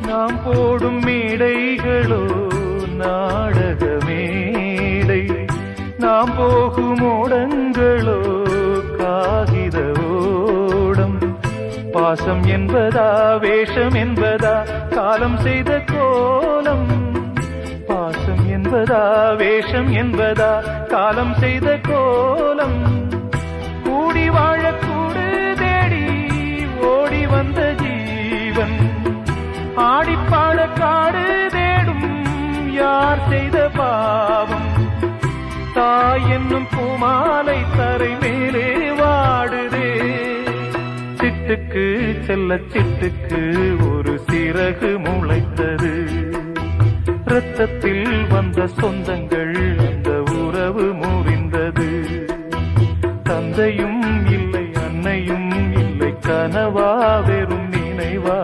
நாம் போடும் மேடைகளோ நாடக மேடை, நாம் போகும் ஓடங்களோ காகித ஓடம். பாசம் என்பதா வேஷம் என்பதா காலம் செய்த கோலம், பாசம் என்பதா வேஷம் என்பதா காலம் செய்த கோலம். கூடி வாழ கூடு தேடி ஓடி வந்த ஜீவன், ஆடிப்பாட காடு தேடும் யார் செய்த பாவம். தாய் என்னும் பூமாலை தரை மேலே வாடுதே, சிட்டுக்கு செல்ல சிட்டுக்கு ஒரு சிறகு முளைத்தது. இரத்தத்தில் வந்த சொந்தங்கள் அந்த உறவு முறிந்தது. தந்தையும் இல்லை அன்னையும் இல்லை, கனவா வெறும் நினைவா.